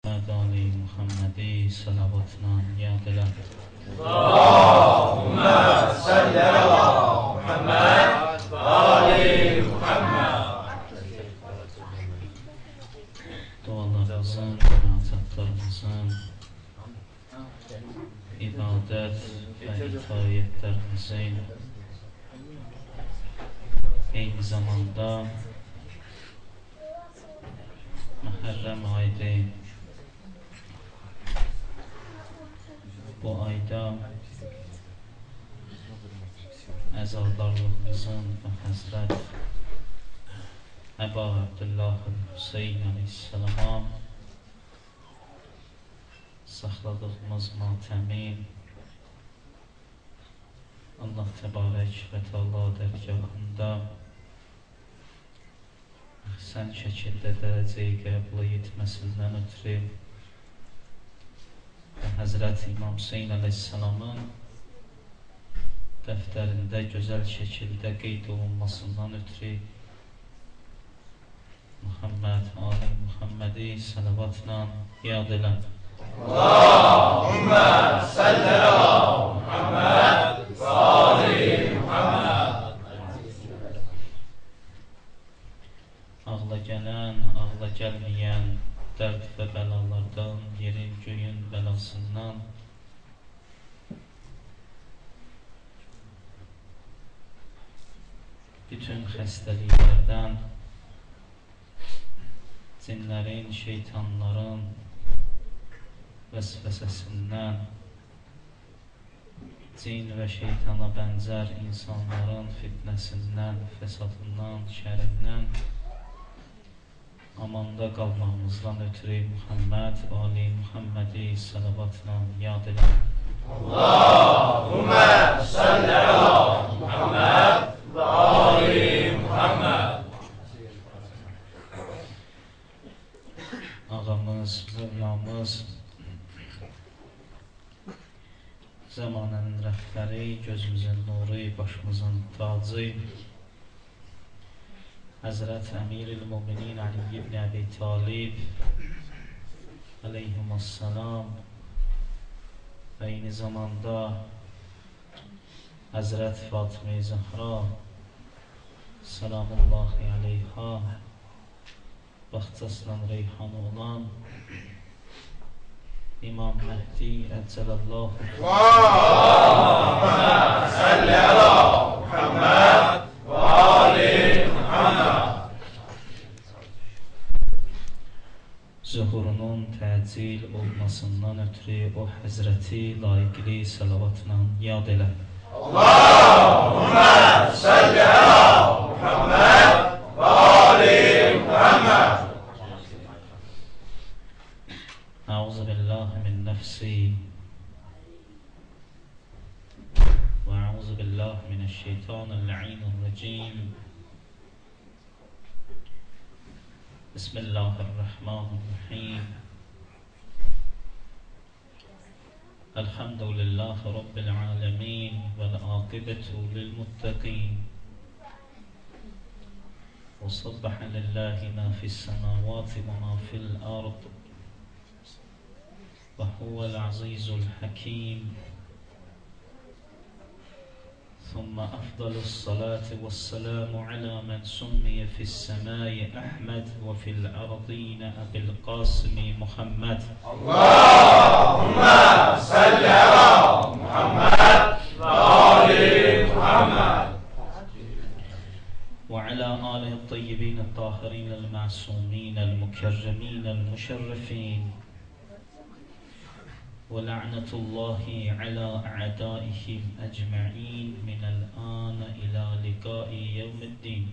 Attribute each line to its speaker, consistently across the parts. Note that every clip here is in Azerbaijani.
Speaker 1: Ali Muhammedi salavatla yad elə.
Speaker 2: Allahümme salli ala Muhammed ve Ali Muhammed.
Speaker 1: Dualarımızın, münacatlarımızın, ibadet ve itayetlerimizin eyni zamanda Muharrem aydı. Bu ayda əzadarlığımızın və Həzrət Əba Abdullahın Hüseyin Aleyhisselama saxladığımız matəmin Allah Təbarək və Teala dərgahında əhsən şəkildə dərəcəyi qəbul etməsindən ötürü və Həzrət İmam Hüseyin Aleyhisselamın dəftərində gözəl şəkildə qeyd olunmasından ötürü Muhammed, Ali Muhammedi salavatla yad elə.
Speaker 2: Allahümme salli ala Muhammed ve Ali Muhammed.
Speaker 1: Ağla gələn, ağla gəlməyən dərd və bəlalardan, yerin, göyün bəlasından bütün xəstəliklərdən, cinlərin, şeytanların vəsvəsəsindən, cin və şeytana bənzər insanların fitnəsindən, fəsadından, şərindən amanda qalmağımızdan ötürü Muhammed, Ali Muhammedi salavatla yad elə.
Speaker 2: Allahümme salli ala Muhammed ve Ali Muhammed.
Speaker 1: Ağamız, Mövlamız, zamanənin rəhbəri, gözümüzün nuru, başımızın tacı, Həzrət Əmir-i-Müminin Ali ibn Əbi Talib aleyhimussalam və eyni zamanda Həzrət Fatıma-i Zəhra salamullahi aleyha baxtaslan reyhanı olan İmam Məhdi Əcəlallahu
Speaker 2: Allahümme salli ala Muhammed ve Ali Muhammed.
Speaker 1: Zuhurunun təcil olmasından ötürü o Həzrəti layiqli salavatla yad elə.
Speaker 2: Allahümme salli ala Muhammed ve Ali Muhammed.
Speaker 1: Əuzu billahi min nəfsi və əuzu billahi minəşşeytanir-racim. Bismillahirrahmanirrahim. Elhamdülillahi Rabbil alemin vel âqibetu lilmuttaqin. Ve sabbaha lillahi ma fi's-semâvâti ve ma fil-ard. Ve huvel azîzul hakîm. ثم أفضل الصلاة والسلام على من سمي في السماء أحمد وفي الأرضين أبي القاسم محمد.
Speaker 2: اللهم صل على محمد وآل محمد
Speaker 1: وعلى آله الطيبين الطاهرين المعصومين المكرمين المشرفين ولعنة الله على أعدائهم أجمعين من الآن إلى لقاء يوم الدين.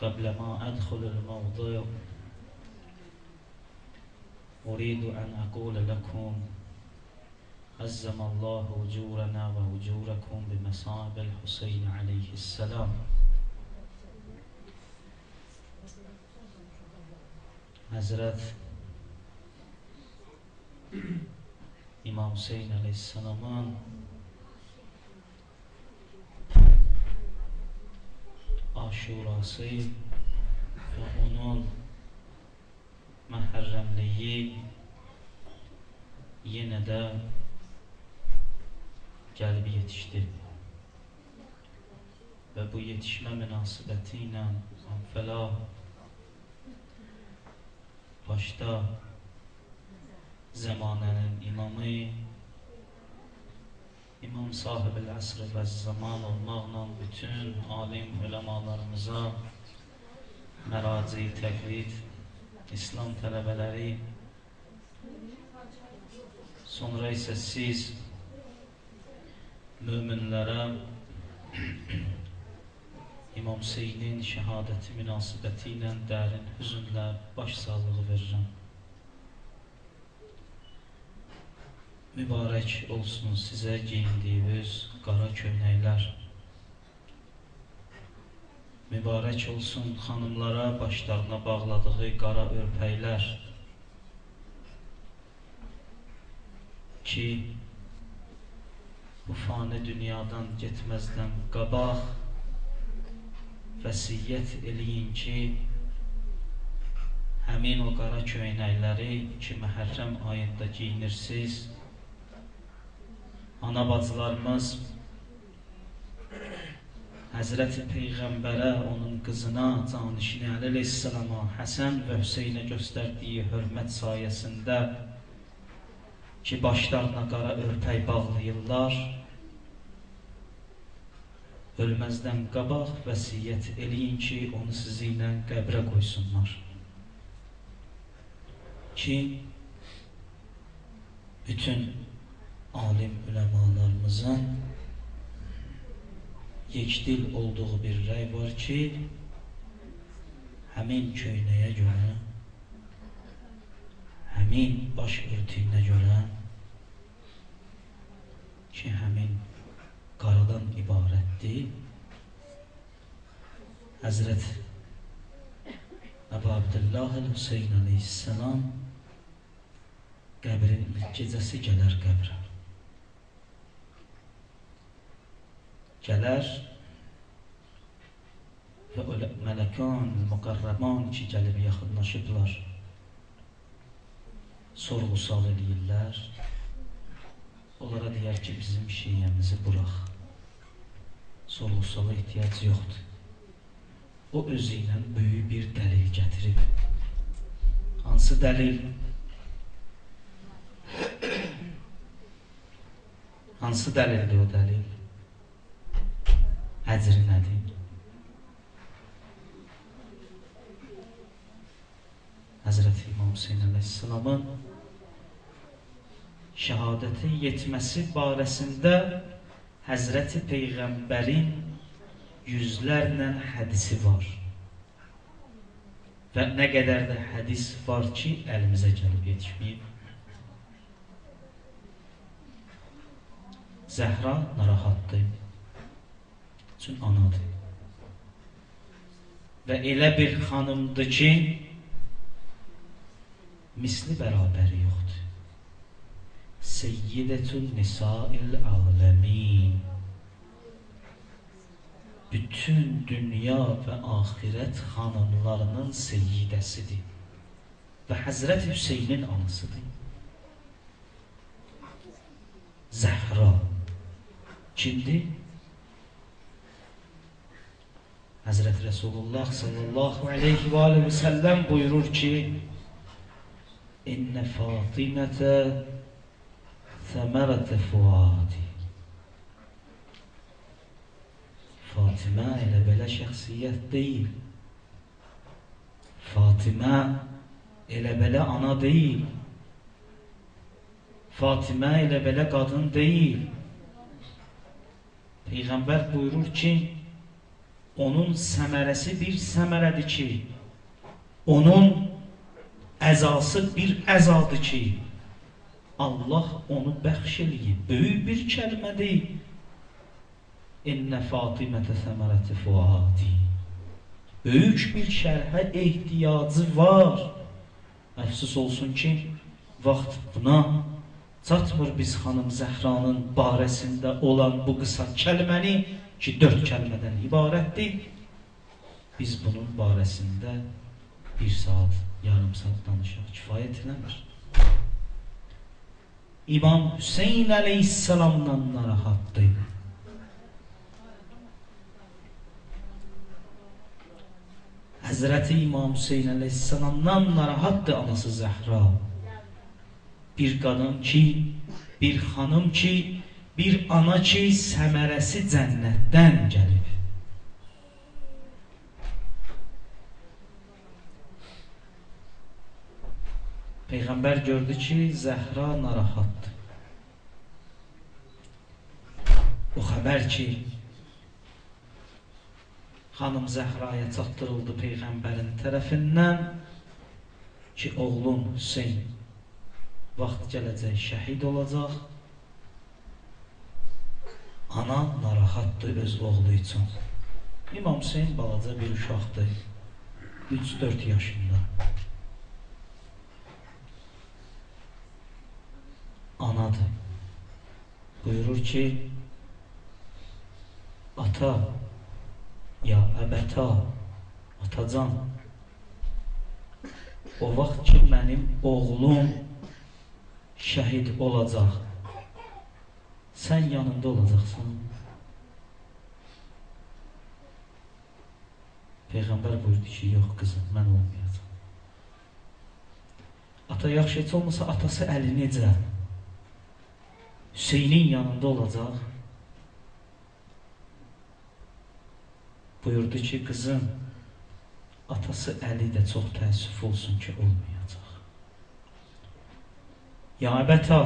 Speaker 1: قبل ما أدخل الموضوع أريد أن أقول لكم عزم الله أجورنا وأجوركم بمصاب الحسين عليه السلام. Həzrət İmam Hüseyin Aleyhisselamın Aşurası ve onun Mühərrəmliyi yenə də gəlib yetişdi. Və bu yetişmə münasibəti ilə əvvəla başda zəmanənin imamı, İmam sahib-ül əsr və zaman olmaqla bütün alim uləmalarımıza, məraci, təqlid, İslam tələbələri, sonra isə siz möminlərə İmam Hüseynin şəhadəti münasibəti ilə dərin hüzünlə başsağlığı verirəm. Mübarək olsun sizə geyindiyiniz qara köynəklər. Mübarək olsun xanımlara başlarına bağladığı qara örpəklər. Ki, bu fani dünyadan getməzdən qabaq vəsiyyət eləyin ki, həmin o qara köynəkləri ki, Məhərrəm ayında giyinirsiniz, ana bacılarımız Həzrəti Peyğəmbərə, onun qızına, Canişini Əli əleyhissalama, Həsən və Hüseynə göstərdiyi hörmət sayəsində ki, başlarına qara örpək bağlayırlar, ölməzdən qabaq vəsiyyət eləyin ki, onu sizi ilə qəbrə qoysunlar. Ki, bütün alim üləmalarımızın yekdil olduğu bir rəy var ki, həmin köynəyə görə, həmin baş örtüyünə görə ki, həmin qaradan ibarətdir. Həzrət Əbu Abdullah Hüseyn əleyhissalam qəbrin ilk gecəsi gələr qəbrə. Gələr və mələkan, müqarraban ki, gəlib yaxınlaşıblar, sorğu-sual eləyirlər. Onlara deyər ki, bizim şiyyəmizi burax, sorğu-suala ehtiyac yoxdur. O özü ilə böyük bir dəlil gətirib. Hansı dəlil? Hansı dəlildir o dəlil? Əcri nədir? Həzrəti İmam Hüseyn əleyhissalamın şəhadəti yetməsi barəsində Həzrəti Peyğəmbərin yüzlərlə hədisi var. Və nə qədər də hədis var ki, əlimizə gəlib yetişməyib. Zəhra narahatdır. Üçün anadır. Və elə bir xanımdır ki, misli bərabəri yoxdur. Seyyidətun nisa'il aləmin. Bütün dünya və axirət xanımlarının seyyidəsidir. Və Həzrət Hüseynin anasıdır. Zəhra kimdir? Həzrət Resulullah sallallahu aleyhi və aleyhi və səlləm buyurur ki, İnnə Fatimətə thəmərətə fuadi. Fatimə elə belə şəxsiyyət deyil. Fatimə elə belə ana deyil. Fatimə elə belə qadın deyil. Peyğəmbər buyurur ki, onun səmərəsi bir səmərədir ki, onun əzası bir əzadır ki, Allah onu bəxş eləyib. Böyük bir kəlmədir. İnnə Fatimətə səmərəti fuadi. Böyük bir şərhə ehtiyacı var. Əfsus olsun ki, vaxt buna çatmır biz xanım Zəhranın barəsində olan bu qısa kəlməni ki, 4 kəlmədən ibarətdir. Biz bunun barəsində 1 saat, yarım saat danışaq, kifayət eləmir. İmam Hüseyin əleyhissalamdan narahatdır. Həzrəti İmam Hüseyin əleyhissalamdan narahatdır anası Zəhra. Bir qadın ki, bir xanım ki, bir ana ki, səmərəsi cənnətdən gəlib. Peyğəmbər gördü ki, Zəhra narahatdır. O xəbər ki, xanım Zəhraya çatdırıldı Peyğəmbərin tərəfindən ki, oğlun Hüseyin vaxt gələcək şəhid olacaq. Ana narahatdır öz oğlu üçün. İmam Hüseyin balaca bir uşaqdır, 3-4 yaşında. Anadır. Buyurur ki, ata, ya əbəta, atacan, o vaxt ki, mənim oğlum şəhid olacaq, sən yanında olacaqsan. Peyğəmbər buyurdu ki, yox qızım, mən olmayacaq. Ata yaxşı heç olmasa, atası Əli necə? Hüseynin yanında olacaq. Buyurdu ki, qızım, atası Əli də çox təəssüf olsun ki, olmayacaq. Ya əbəta,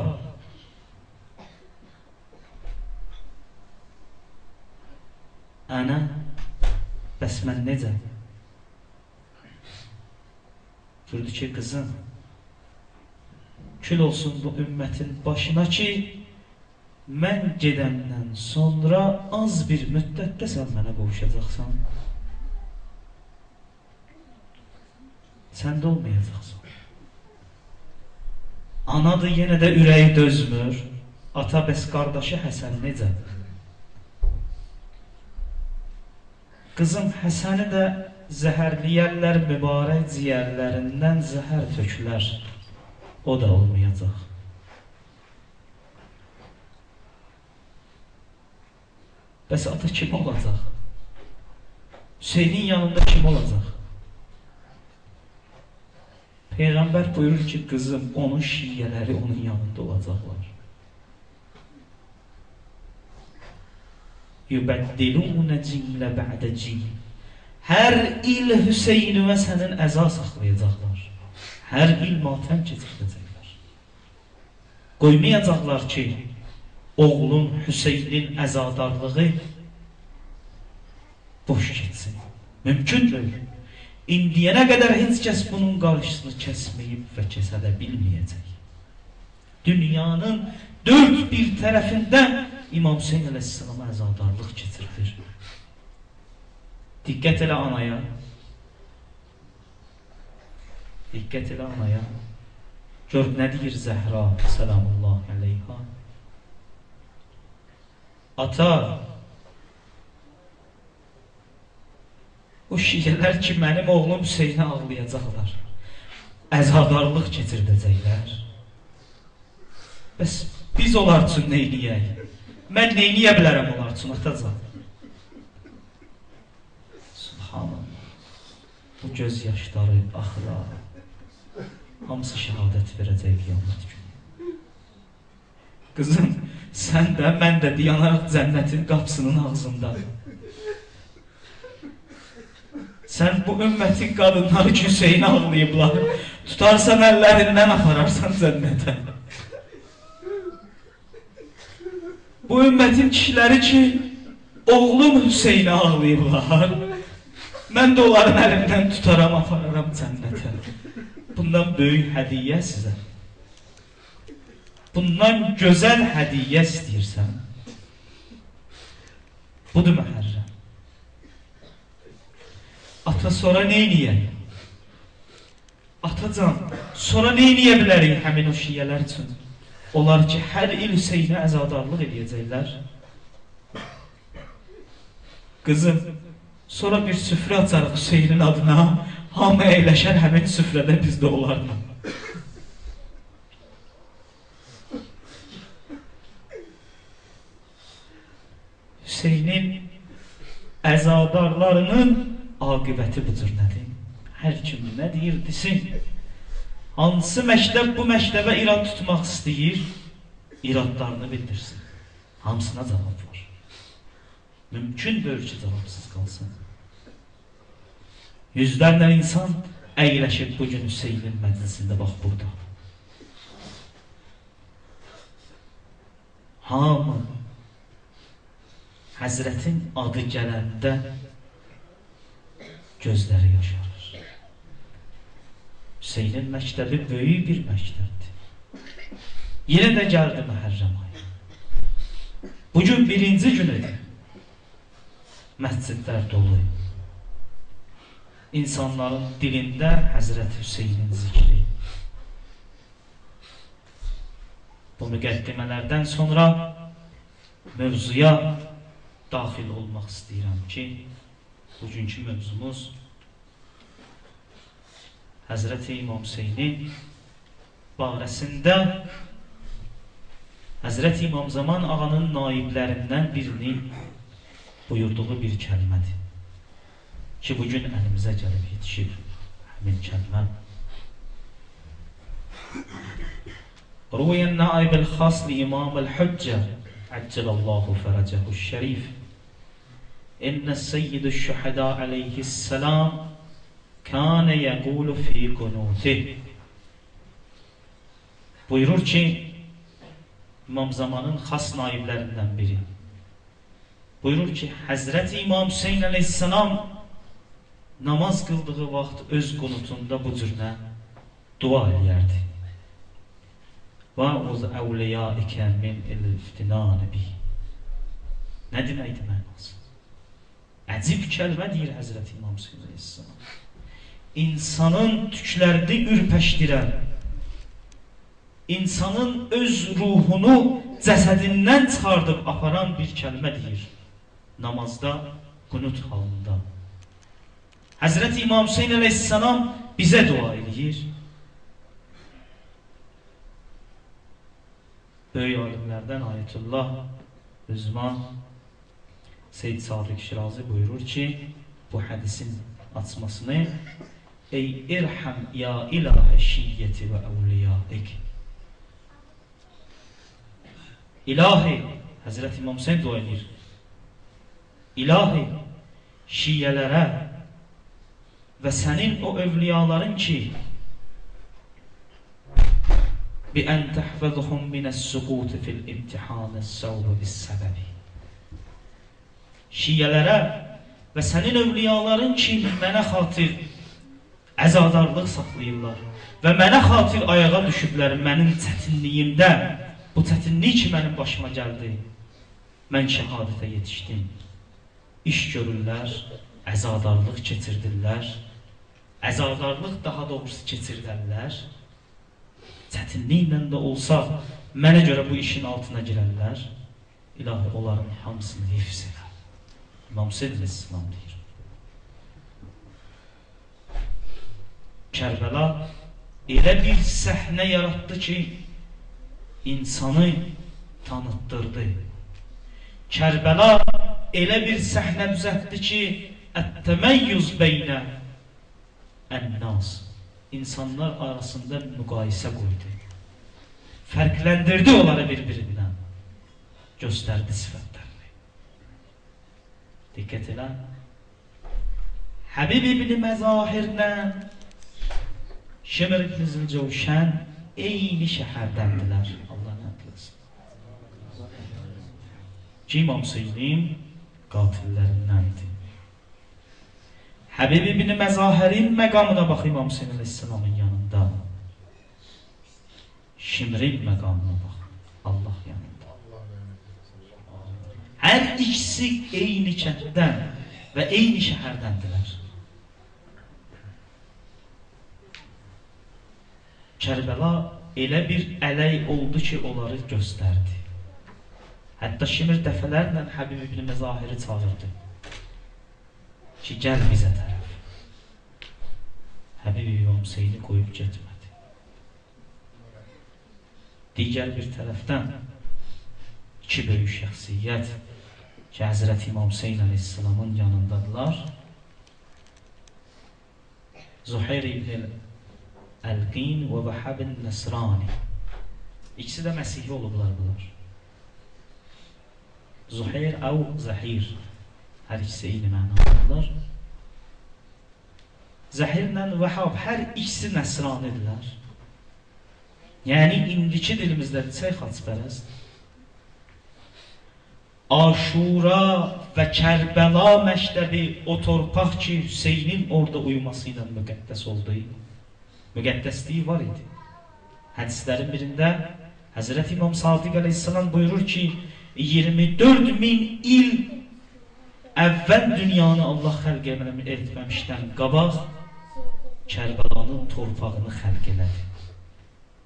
Speaker 1: ənə, bəs mən necə? Buyurdu ki, qızım, kül olsun bu ümmətin başına ki, mən gedəndən sonra az bir müddətdə sən mənə qovuşacaqsan. Sən də olmayacaqsan. Anadır, yenə də ürəyi dözmür. Ata bəs qardaşı Həsən necə? Qızım, Həsəni də zəhərləyərlər, mübarək ciyərlərindən zəhər tökülər. O da olmayacaq. Bəs ata kim olacaq? Hüseynin yanında kim olacaq? Peyğəmbər buyurur ki, qızım, onun şiyyələri onun yanında olacaqlar. Yübəddilunə cillə bə'də cil. Hər il Hüseyni və sənin əza saxlayacaqlar. Hər il matəm keçirdəcəklər. Qoymayacaqlar ki, oğlun Hüseynin əzadarlığı boş keçsin. Mümkündür. İndiyənə qədər heç kəs bunun qarşısını kəsməyib və kəsə də bilməyəcək. Dünyanın dörd bir tərəfində İmam Hüseyin əleyhissalama əzadarlıq keçirilir. Diqqət elə anaya. Diqqət elə anaya. Gör nə deyir Zəhra selamullahi aleyha. Ata, o şiyyələr ki, mənim oğlum Hüseyni ağlayacaqlar, əzadarlıq keçirdəcəklər. Bəs biz onlar üçün neyləyək? Mən neyləyə bilərəm onlar üçün, atacan? Subhanallah, bu göz yaşları, axılar, hamısı şəhadət verəcək qiyamət günü. Qızım, sən də, mən də dayanaraq cənnətin qapısının ağzında. Sən bu ümmətin qadınları ki, Hüseyni ağlayıblar, tutarsan əllərindən apararsan cənnətə. Bu ümmətin kişiləri ki, oğlum Hüseyni ağlayıblar, mən də onların əlindən tutaram, apararam cənnətə. Bundan böyük hədiyyə sizə. Bundan gözəl hədiyyə istəyirsən. Budur məhərrəm. Ata, sonra neyləyək? Atacan, sonra neyləyə bilərik həmin o şiyyələr üçün? Onlar ki, hər il Hüseynə əzadarlıq edəcəklər. Qızım, sonra bir süfrə açarıq Hüseynin adına, hamı əyləşər həmin süfrədə biz də olardı. Hüseynin əzadarlarının aqibəti bu cür nədir? Hər kim nə deyir desin. Hansı məktəb bu məktəbə irad tutmaq istəyir, iradlarını bildirsin. Hamısına cavab var. Mümkün deyil ki, cavabsız qalsın. Yüzlərlə insan əyləşib bugün Hüseynin məclisində, bax burada. Hamı Həzrətin adı gələndə gözləri yaşarır. Hüseynin məktəbi böyük bir məktəbdir. Yenə də gəldi Məhərrəm ayı. Bugün birinci günüdür. Məscidlər dolu. İnsanların dilində Həzrət Hüseynin zikri. Bu müqəddimələrdən sonra mövzuya daxil olmaq istəyirəm ki, bugünkü mövzumuz Həzrət İmam Hüseynin barəsində Həzrət İmam Zaman ağanın naiblərindən birinin buyurduğu bir kəlmədir ki, bugün əlimizə gəlib yetişir həmin kəlmə. Ruviyən naib-el xas li imam-el hüccə Əccelallahu fərəcəhu şərif İnnə seyyid-i şühədə aleyhisselam kânə yəqulu fi qunutih. Buyurur ki, İmam Zamanın xas naiblərindən biri buyurur ki, Həzrət İmam Hüseyin əleyhisselam namaz qıldığı vaxt öz qunutunda bu cürlə dua eləyərdi. وَاَوْزْ اَوْلِيَائِكَ مِنْ اِلْفْتِنَانِ بِهِ. Nə deməkdir mənası? Əcib kəlmə deyir Həzrət İmam Hüseyin əleyhisselam. İnsanın tüklərini ürpəşdirən, insanın öz ruhunu cəsədindən çıxardıb aparan bir kəlmə deyir. Namazda, qunut halında. Həzrət İmam Hüseyin əleyhisselam bizə dua edir. Böyük alimlərdən Ayətullah Üzman Seyyid Sadiq Şirazi buyurur ki, bu hədisin açmasını Ey irhəm ya ilahə şiyyəti və əvliyaik. İlahi, Həzrət İmam Hüseyin dua edir. İlahi, şiyyələrə və sənin o övliyaların ki بِأَنْ تَحْفَظُهُمْ مِنَ السُّقُوتِ فِي الْاِمْتِحَانِ السَّوْبِ بِالسَّبَبِ. Şiyyələrə və sənin övliyaların ki, mənə xatir əzadarlıq saxlayırlar və mənə xatir ayağa düşüblər mənim çətinliyimdə, bu çətinlik ki, mənim başıma gəldi, mən şəhadətə yetişdim. İş görürlər, əzadarlıq keçirdirlər, əzadarlıq daha doğrusu keçirdərlər. Çətinliklə də olsa, mənə görə bu işin altına girərlər. İlahi, onların hamısını hifz elə. İmam Hüseyin əleyhisselam deyir. Kərbəla elə bir səhnə yaratdı ki, insanı tanıtdırdı. Kərbəla elə bir səhnə düzəltdi ki, ət-təməyyüz beynə ən-nas. İnsanlar arasında müqayisə qoydu. Fərqləndirdi onları bir-birindən. Göstərdi sifətlərini. Diqqət elə. Həbib ibn Məzahirlə Şimr ibn Zülcəvşən eyni şəhərdəndilər. Allah nəqləsin. Ki İmam Hüseynin qatillərindəndir. Həbib ibn Məzahirin məqamına bax İmam Hüseyin əleyhisselamın yanında. Şimrin məqamına bax Allah yanında. Hər ikisi eyni kənddən və eyni şəhərdəndilər. Kərbəla elə bir ələk oldu ki, onları göstərdi. Hətta Şimr dəfələrlə Həbib ibn Məzahiri çağırdı ki, gəl bizə tərəf. Həbibi İmam Hüseyni qoyub getmədi. Digər bir tərəfdən iki böyük şəxsiyyət ki, Həzrəti İmam Hüseyin əleyhissalamın yanındadılar. Zuhayr ibn Əlqin və Vəhəb Nəsrani. İkisi də Məsihi olublar bunlar. Zuhayr əv Zəhir. Hər ikisi eyni mənadırlar. Zəhirlə Vəhəb hər ikisi Nəsranidirlər. Yəni indiki dilimizdə desək xaçpərəst. Aşura və Kərbəla məktəbi o torpaq ki, Hüseynin orada uyuması ilə müqəddəs oldu. Müqəddəsliyi var idi. Hədislərin birində Həzrəti İmam Sadiq əleyhissalam buyurur ki, 24.000 il əvvəl dünyanı Allah xəlq etməmişdən qabaq Kərbəlanın torpağını xəlq elədi.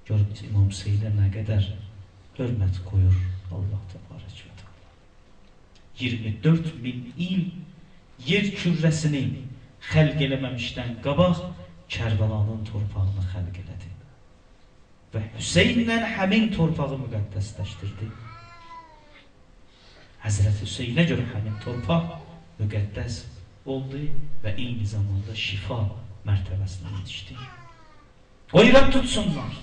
Speaker 1: Görün İmam Hüseynə nə qədər hörmət qoyur Allah təbarək və təala. 24.000 il yer kürrəsini xəlq eləməmişdən qabaq Kərbəlanın torpağını xəlq elədi. Və Hüseynlə həmin torpağı müqəddəsləşdirdi. Həzrət Hüseynə görə həmin torpaq müqəddəs oldu və eyni zamanda şifa mərtəbəsinə yetişdi. Qoyraq tutsunlar.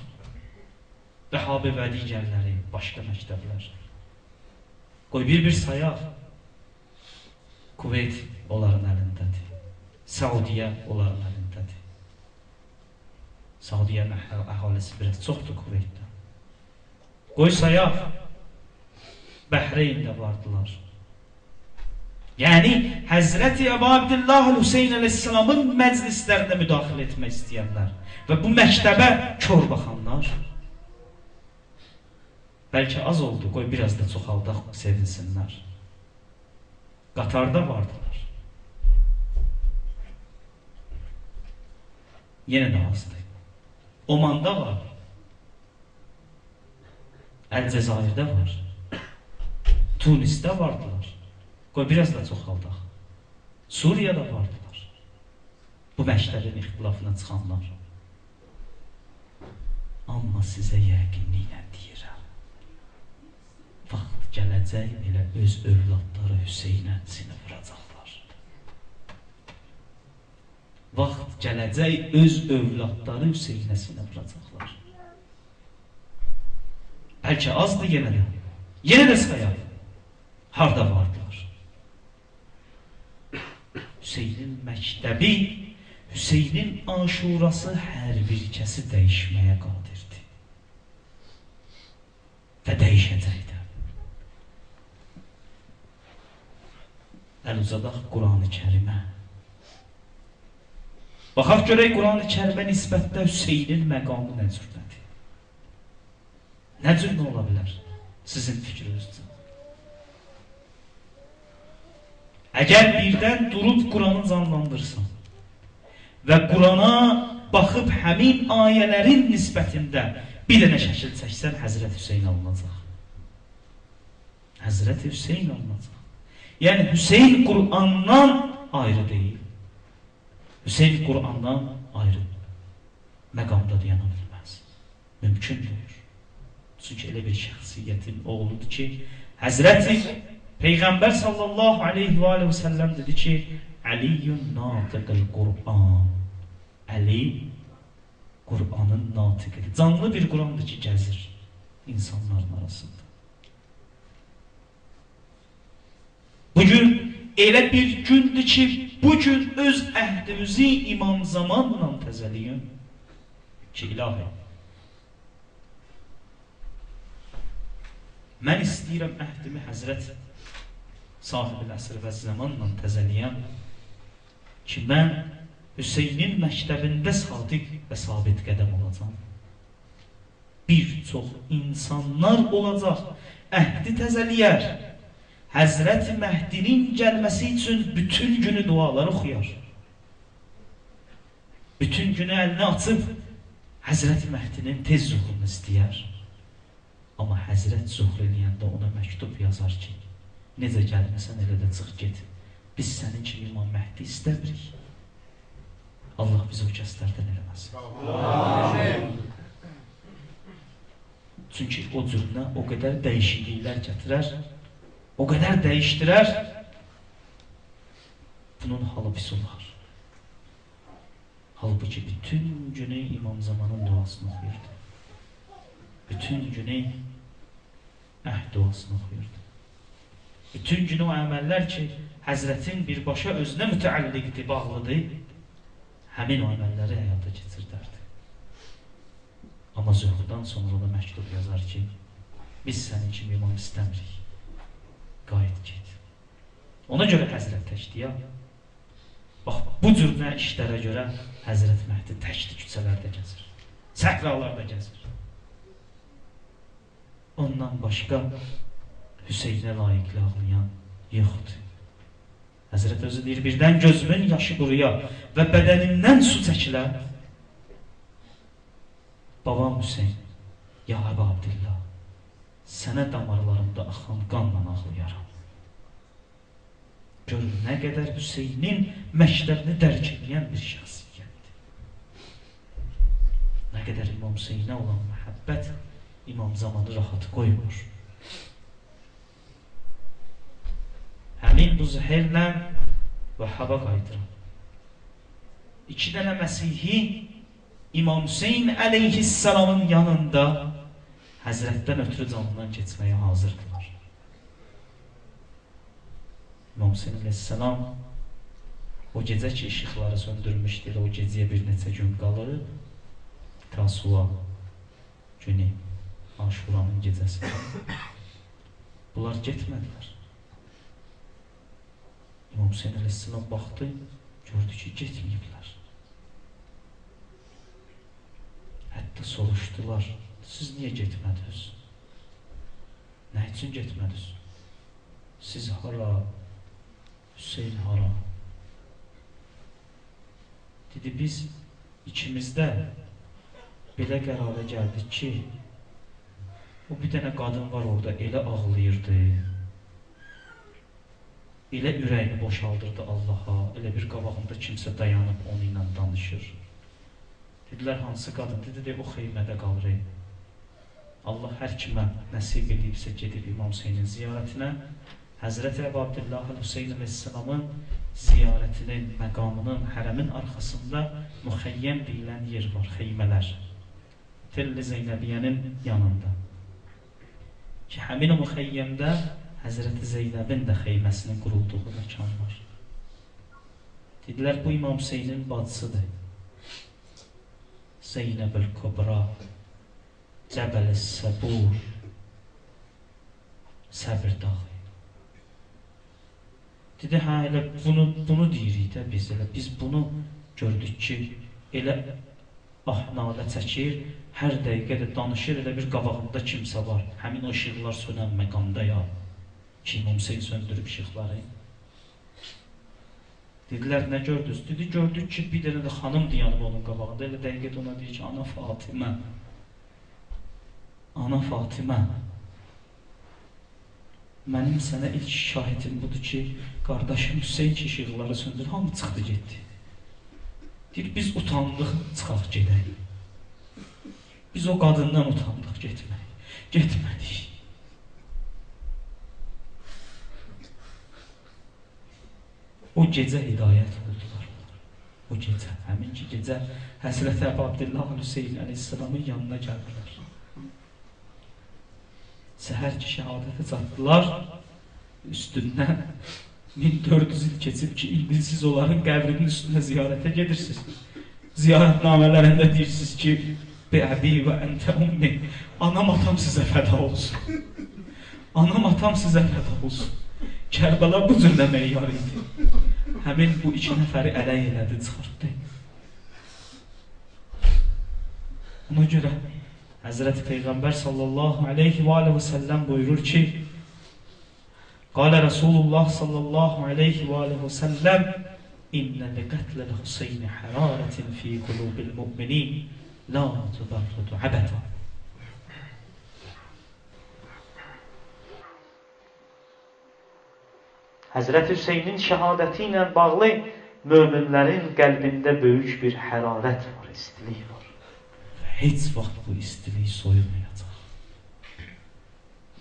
Speaker 1: Vəhabi və digərləri, başqa məktəblər. Qoy bir sayaq. Kuveyt onların əlindədir. Saudiya onların əlindədir. Saudiyanın əhalisi biraz çoxdur Kuveytdə. Qoy sayaq. Bəhreyndə vardılar. Yəni, Həzrəti Əbu Abdillah Hüseyin əleyhissalamın məclislərinə müdaxilə etmək istəyənlər və bu məktəbə kör baxanlar bəlkə az oldu, qoy biraz da çoxaldaq, sevinsinlər. Qatarda vardılar. Yenə də azdır. Omanda var. Əlcəzairdə var. Tunisdə vardılar. Qoy biraz da çoxaldaq. Suriyada vardılar. Bu məktəbin ixtilafına çıxanlar. Amma sizə yəqinliklə deyirəm. Vaxt gələcək elə öz övladları Hüseynə sini vuracaqlar. Vaxt gələcək öz övladları Hüseynə sini vuracaqlar. Bəlkə azdır yenə də. Yenə də sayaq. Harda vardılar? Hüseynin məktəbi, Hüseynin aşurası hər bir kəsi dəyişməyə qadirdir. Və dəyişəcəkdir. Əl uzadaq Quran-ı Kərimə. Baxaq görək Quran-ı Kərimə nisbətdə Hüseynin məqamı nə cürdədir? Nə cür nə ola bilər? Sizin fikrinizdir. Əgər birdən durub Quranı canlandırsan və Qurana baxıb həmin ayələrin nisbətində bir dənə şəkil çəksən, Həzrət Hüseyin alınacaq. Həzrət Hüseyin alınacaq. Yəni, Hüseyin Qurandan ayrı deyil. Hüseyin Qurandan ayrı məqamda deyana bilməz. Mümkün deyil. Çünki elə bir şəxsiyyətin oğludur ki, Həzrəti Peyğəmbər sallallahu aleyhi və səlləm dedi ki, Əliyyün natiqil Qur'an. Əli Qur'anın natiqidir. Canlı bir Qur'andır ki, gəzir insanların arasında. Bugün elə bir gündür ki, bugün öz əhdimizi İmam Zamanla təzəliyin ki, ilahi. Mən istəyirəm əhdimi Həzrət sahibi əsr və zamanla təzəliyəm ki, mən Hüseynin məktəbində sadiq və sabit qədəm olacam. Bir çox insanlar olacaq, əhdi təzəliyər. Həzrət Məhdinin gəlməsi üçün bütün günü dualar oxuyar. Bütün günü əlini açıb Həzrət Məhdinin tez zuhurunu istəyər. Amma Həzrət zuhur eləyəndə ona məktub yazar ki, necə gəlməsən elə də çıx get. Biz sənin kimi İmam Məhdi istəmirik. Allah bizi o kəslərdən eləməsin. Çünki o cürünə o qədər dəyişikliklər gətirər, o qədər dəyişdirər, bunun halı pis olar. Halbuki bütün günü İmam Zamanın duasını oxuyurdu. Bütün günü əhd duasını oxuyurdu. Bütün günü o əməllər ki, Həzrətin birbaşa özünə mütəalliqdir, bağlıdır, həmin o əməlləri həyata keçirdərdi. Amma zöhrdən sonra da məktub yazar ki, biz sənin kimi imam istəmirik, qayıt get. Ona görə Həzrət təkdir ya. Bax, bu cürünə işlərə görə Həzrət Məhdi təkdir, küçələrdə gəzir, səhralarda gəzir. Ondan başqa Hüseynə layiqli ağlayan yoxdur. Həzrət özü deyir, birdən gözümün yaşı quruya və bədənimdən su çəkilə. Babam Hüseyn, ya Əbu Abdillah, sənə damarlarımda axan qanla ağlayaram. Gör, nə qədər Hüseynin məktəbini dərk edən bir şəxsiyyətdir. Nə qədər İmam Hüseynə olan məhəbbət İmam Zamanı rahat qoymur. Həmin bu zəhərlə Vəhhaba qayıdıram. 2 dənə Məsihi İmam Hüseyn əleyhissalamın yanında Həzrətdən ötürü canından keçməyə hazırdılar. İmam Hüseyn əleyhissalam o gecə ki, işıqları söndürmüşdür, o gecəyə bir neçə gün qalır, Tasua günü, Aşuranın gecəsi. Bunlar getmədilər. İmam Hüseyn əleyhissalam baxdı, gördü ki, getməyiblər. Hətta soruşdular, siz niyə getmədiniz? Nə üçün getmədiniz? Siz hara? Hüseyn hara? Dedi, biz ikimizdə belə qərara gəldik ki, o bir dənə qadın var orada, elə ağlayırdı, elə ürəyini boşaldırdı Allaha, elə bir qabağında kimsə dayanıb onu ilə danışır. Dedilər, hansı qadın? Dedi, o xeymədə qalır. Allah hər kimə nəsib edibsə gedib İmam Hüseynin ziyarətinə, Həzrəti Əbu Abdillah Hüseyn əleyhissalamın ziyarətinin, məqamının, hərəmin arxasında müxəyyəm deyilən yer var, xeymələr. Telli Zeynəbiyyənin yanında. Ki, həmin o müxəyyəmdə Həzrəti Zeynəbin də xeyməsinin qurulduğu məkan var. Dedilər, bu İmam Hüseynin bacısıdır. Zeynəb-ül Kubra, Cəbəl-i Səbur, Səbir dağı. Dedi, hə, elə bunu deyirik də biz, elə biz bunu gördük ki, elə nalə çəkir, hər dəqiqədə danışır, elə bir qabağında kimsə var. Həmin o işıqlar sönən məqamda ya, ki, İmam Hüseyn söndürüb işıqları. Dedilər, nə gördünüz? Dedi, gördük ki, bir dənə də xanım dayanıb onun qabağında. Elə dəqiqədə ona deyir ki, ana Fatimə, ana Fatimə, mənim sənə ilk şahidim budur ki, qardaşım Hüseyn ki, işıqları söndür, hamı çıxdı, getdi. Deyir, biz utandıq, çıxaq gedək. Biz o qadından utandıq, getmədik. O gecə hidayət oldular. O gecə, həmin ki gecə Həzrəti Əbu Abdillah Hüseyn əleyhissalamın yanına gəldilər. Səhər ki şəhadətə çatdılar, üstündən 1400 il keçib ki, indi siz onların qəbrinin üstünə ziyarətə gedirsiniz. Ziyarətnamələrində deyirsiniz ki, Bi-əbi və əntə ummi, anam atam sizə fəda olsun. Anam atam sizə fəda olsun. Kərbəla bu cürlə meyyar idi. Həmin bu 2 nəfəri ələk elədi, çıxartdı. Ona görə Həzrəti Peyğəmbər sallallahu aleyhi və aleyhi və səlləm buyurur ki, Qalə Rasulullah sallallahu aleyhi və aleyhi və səlləm İnnə liqətləl Hüseyni hərarətin fi qulubil mu'minin la tudarrudu əbədə. Həzrəti Hüseynin şəhadəti ilə bağlı möminlərin qəlbində böyük bir hərarət var, istilik var. Heç vaxt bu istilik soyulmayacaq.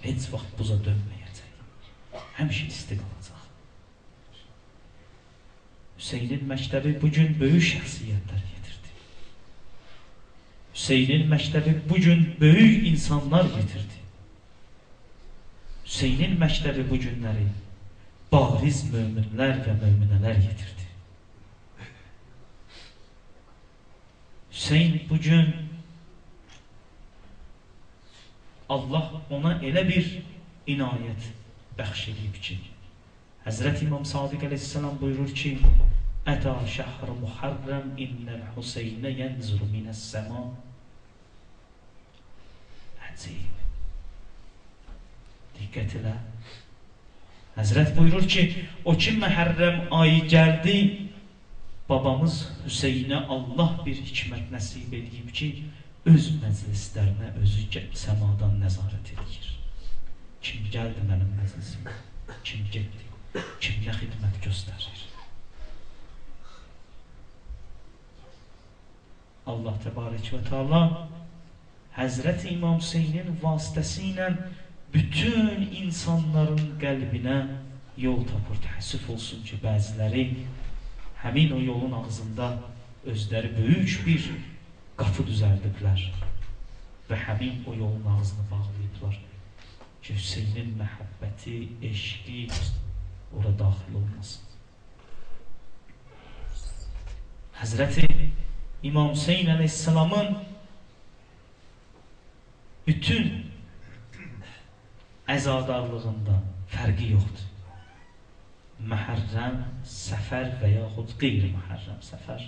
Speaker 1: Heç vaxt buza dönməyəcək. Həmişə isti qalacaq. Hüseynin məktəbi bugün böyük şəxsiyyətlər yetirdi. Hüseynin məktəbi bugün böyük insanlar yetirdi. Hüseynin məktəbi bu günləri bariz möminlər və möminələr yetirdi. Hüseyn bugün Allah ona elə bir inayət bəxş edib ki, Həzrət İmam Sadiq əleyhissalam buyurur ki, Əta şəhr-i muharrəm innəl Hüseynə yənzuru minəs-səma. Əcib. Diqqət elə. Həzrət buyurur ki, o ki Məhərrəm ayı gəldi, babamız Hüseynə Allah bir hikmət nəsib edib ki, öz məclislərinə özü səmadan nəzarət edir. Kim gəldi mənim məclisimə? Kim getdi? Kim nə xidmət göstərir? Allah təbarək və Teala Həzrət İmam Hüseynin vasitəsilə bütün insanların qəlbinə yol tapır. Təəssüf olsun ki, bəziləri həmin o yolun ağzında özləri böyük bir qapı düzəldiblər və həmin o yolun ağzını bağlayıblar ki, Hüseynin məhəbbəti, eşqi ora daxil olmasın. Həzrəti İmam Hüseyn əleyhissalamın bütün əzadarlığında fərqi yoxdur. Məhərrəm, səfər və yaxud qeyri-məhərrəm səfər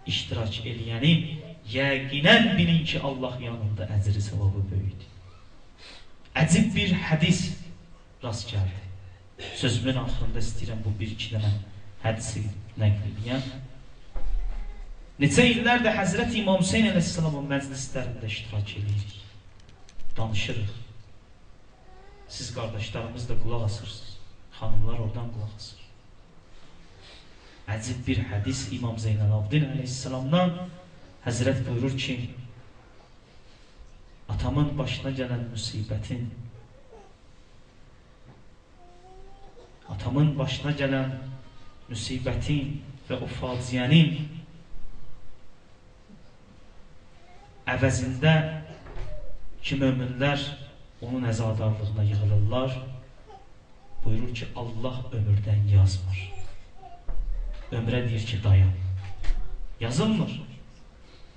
Speaker 1: iştirak eləyənin yəqinən bilin ki, Allah yanında əcri savabı böyüdür. Əcib bir hədis rast gəldi. Sözümün axırında istəyirəm bu bir-iki dənə hədisi nəql edəyəm. Neçə illərdə Həzrət İmam Hüseyn əleyhissalamın məclislərində iştirak edirik. Danışırıq. Siz qardaşlarımız da qulaq asırsınız. Xanımlar oradan qulaq asır. Əcib bir hədis İmam Zeynəlabdin əleyhissalamdan Həzrət buyurur ki, atamın başına gələn müsibətin, atamın başına gələn müsibətin və o faciənin əvəzində ki, möminlər onun əzadarlığına yığılırlar, buyurur ki, Allah ömürdən yazmır. Ömrə deyir ki, dayan. Yazılmır.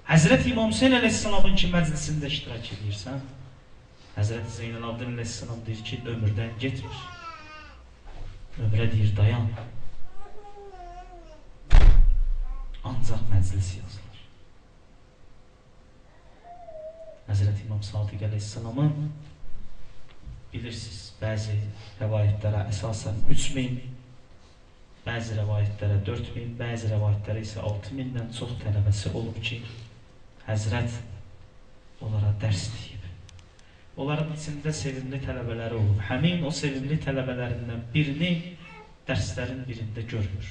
Speaker 1: Həzrət İmam Hüseyn əleyhissalamın ki, məclisində iştirak edirsən, Həzrət Zeynəlabdin əleyhissalam deyir ki, ömürdən getmir. Ömrə deyir, dayan. Ancaq məclis yazılır. Həzrət İmam Sadiq əleyhissalamın bilirsiniz, bəzi rəvayətlərə əsasən 3000, bəzi rəvayətlərə 4000, bəzi rəvayətlərə isə 6000-dən çox tələbəsi olub ki, Həzrət onlara dərs deyib. Onların içində sevimli tələbələri olub. Həmin o sevimli tələbələrindən birini dərslərin birində görmür.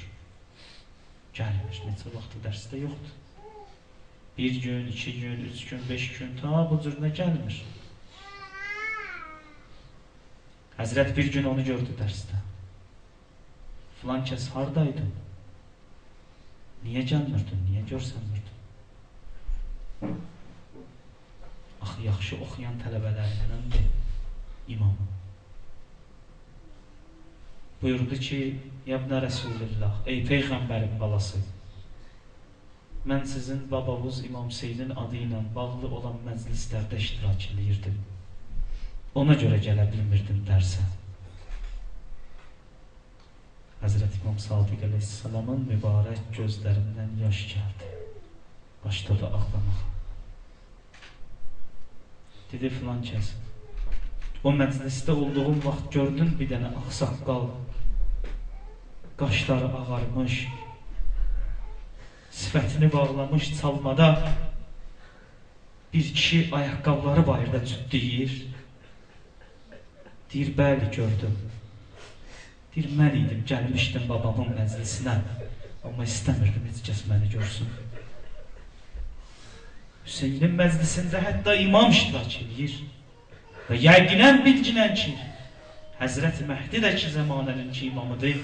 Speaker 1: Gəlmir, neçə vaxtı dərsdə yoxdur. 1 gün, 2 gün, 3 gün, 5 gün, ta bu cürünə gəlmir. Həzrət bir gün onu gördü dərsdə. Filan kəs hardaydın? Niyə gəlmirdin? Niyə görsənmirdin? Axı, yaxşı oxuyan tələbələrindəndir imamı. Buyurdu ki, Yəbnə Rəsulillah, ey Peyğəmbərin balası, mən sizin babavuz İmam Hüseynin adı ilə bağlı olan məclislərdə iştirak edirdim. Ona görə gələ bilmirdim dərsə. Həzrət İmam Sadiq əleyhissalamın mübarək gözlərindən yaş gəldi. Başladı ağlamaq. Dedi filan kəs, o məclisdə olduğum vaxt gördün bir dənə ağsaqqal, qaşları ağarmış, sifətini bağlamış çalmada bir kişi ayaqqabıları bayırda cüddəyir. Deyir, bəli gördüm. Deyir, mən idim, gəlmişdim babamın məclisinə, amma istəmirdim heç kəs məni görsün. Hüseynin məclisində hətta imam iştirak edir və yəqinən bilginən ki, Həzrəti Məhdi də ki, zəmanənin ki imamıdır,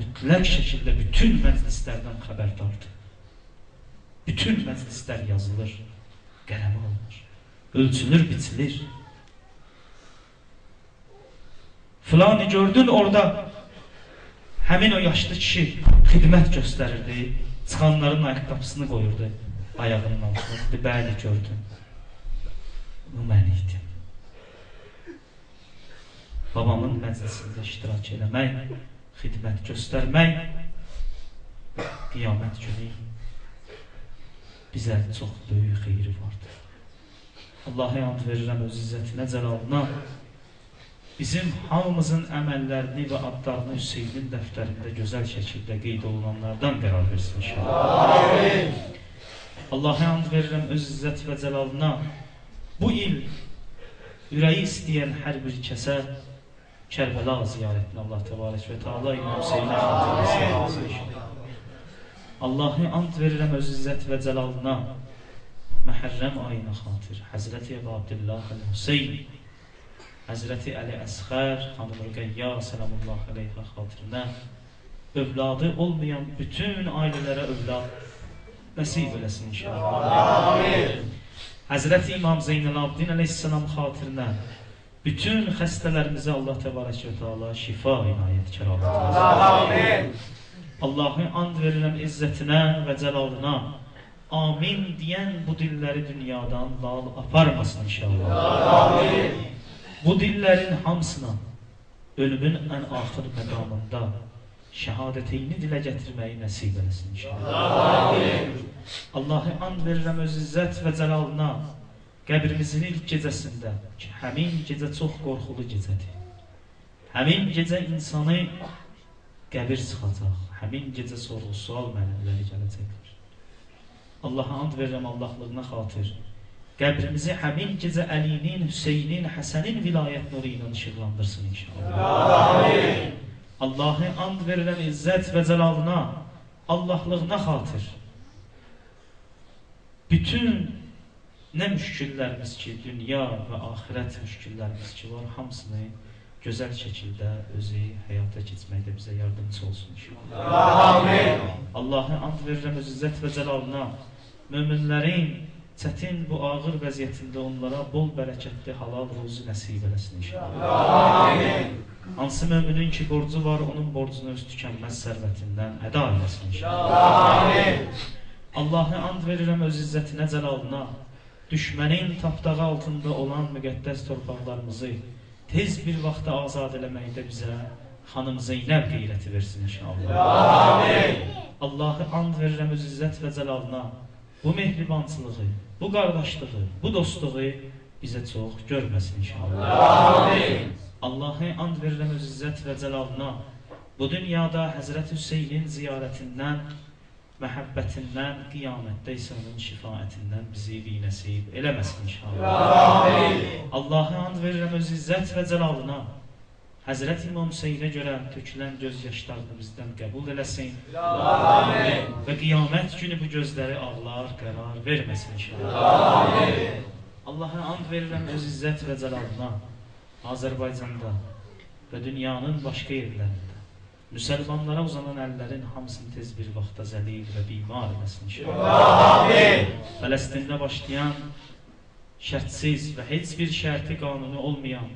Speaker 1: mütləq şəkildə bütün məclislərdən xəbərdardır. Bütün məclislər yazılır, qələmə alınır, ölçülür, biçilir. Filanı gördün orada, həmin o yaşlı kişi xidmət göstərirdi, çıxanların ayaqqabısını qoyurdu ayağının altına. Dedi, bəli gördüm, bu mən idim. Babamın məclisində iştirak eləmək, xidmət göstərmək, qiyamət günü bizə çox böyük xeyri vardır. Allah'a and verirəm öz izzətinə, cəlalına, bizim hamımızın əməllərini və adlarını Hüseynin dəftərində gözəl şəkildə qeyd olunanlardan qərar versin inşallah. Allah'a and verirəm öz izzət və cəlalına, bu il ürəyi istəyən hər bir kəsə Kərbəla ziyarətini Allah təbarək və Teala İmam Hüseynə xatirəsi. Allah'a and verirəm öz izzət və cəlalına, Məhərrəm ayına xatir, Həzrəti Əbu Abdillah Əl-Hüseyn, Həzrəti Əli Əsxər, Xanım Rüqəyyə, Səlamullah əleyhə xatirinə, övladı olmayan bütün ailələrə övlad nəsib eləsin inşallah. Amin. Həzrəti İmam Zeynəl-Abidin əleyhissalam xatirinə, bütün xəstələrimizə Allah təbarək və Teala şifa inayət kəramət. Amin. Allah'a and verirəm izzətinə və cəlalına, amin deyən bu dilləri dünyadan lal aparmasın inşallah. Amin. Bu dillerin hamısına ölümün ən axır məqamında şəhadəteyni dilə gətirməyi nəsib eləsin inşallah. Amin. Allah'a and verirəm öz izzət və cəlalına, qəbrimizin ilk gecəsində ki, həmin gecə çox qorxulu gecədir. Həmin gecə insanı qəbir çıxacaq, həmin gecə sorğu-sual mənəvləri gələcəkdir. Allah'a and verirəm Allahlığına xatir, qəbrimizi həmin gecə Əlinin, Hüseynin, Həsənin vilayət nuru ilə işıqlandırsın inşallah. Amin. Allah'a and verirəm izzət və cəlalına, Allahlığına xatir, bütün nə müşkillərimiz ki, dünya və axirət müşkillərimiz ki var, hamısını gözəl şəkildə özü həyata keçməkdə bizə yardımcı olsun inşallah. Amin. Allah'a and verirəm öz izzət və cəlalına, möminlərin çətin bu ağır vəziyyətində onlara bol bərəkətli halal ruzu nəsib eləsin inşallah. Amin. Hansı möminin ki borcu var, onun borcunu öz tükənməz sərvətindən əda eləsin inşallah. Amin. Allah'a and verirəm öz izzətinə, cəlalına, düşmənin tapdağı altında olan müqəddəs torpaqlarımızı tez bir vaxtda azad eləməkdə bizə Xanım Zeynəb qeyrəti versin inşallah. Amin. Allah'a and verirəm öz izzət və cəlalına, bu mehribançılığı, bu qardaşlığı, bu dostluğu bizə çox görməsin inşallah. Amin. Allah'a and verirəm öz izzət və cəlalına, bu dünyada Həzrət Hüseynin ziyarətindən, məhəbbətindən, qiyamətdə isə onun şifaətindən bizi nəsib eləməsin inşallah. Amin. Allah'a and verirəm öz izzət və cəlalına, Həzrət İmam Hüseynə görə tökülən göz yaşlarını bizdən qəbul eləsin. Amin. Və qiyamət günü bu gözləri ağlar, qərar verməsin inşallah. Amin. Allah'a and verirəm öz izzət və cəlalına, Azərbaycanda və dünyanın başqa yerlərində müsəlmanlara uzanan əllərin hamısını tez bir vaxtda zəlil və bimar eləsin inşallah. Amin. Fələstində başlayan şərtsiz və heç bir şərti qanunu olmayan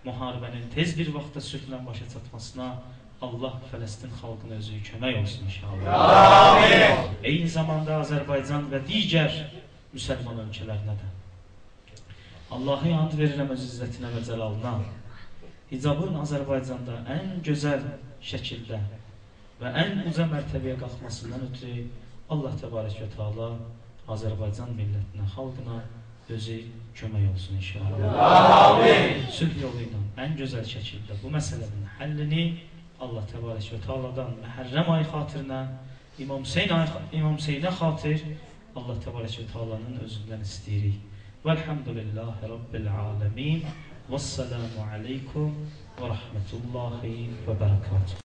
Speaker 1: müharibənin tez bir vaxtda sülhlə başa çatmasına Allah Fələstin xalqına özü kömək olsun inşallah. Amin. Eyni zamanda Azərbaycan və digər müsəlman ölkələrinə də Allah'a and verirəm öz izzətinə və cəlalına, hicabın Azərbaycanda ən gözəl şəkildə və ən uca mərtəbəyə qalxmasından ötürü Allah təbarək və Teala Azərbaycan millətinə, xalqına özü kömək olsun inşallah. Amin. Sülh yolu ilə ən gözəl şəkildə bu məsələnin həllini Allah təbarək və Teala'dan Məhərrəm ayı xatirinə, İmam Hüseynə xatir Allah təbarək və Teala'nın özündən istəyirik. Velhamdülillahi Rabbil alemin. Vəssalamu aleykum və rəhmətullahi və bərəkatuhu.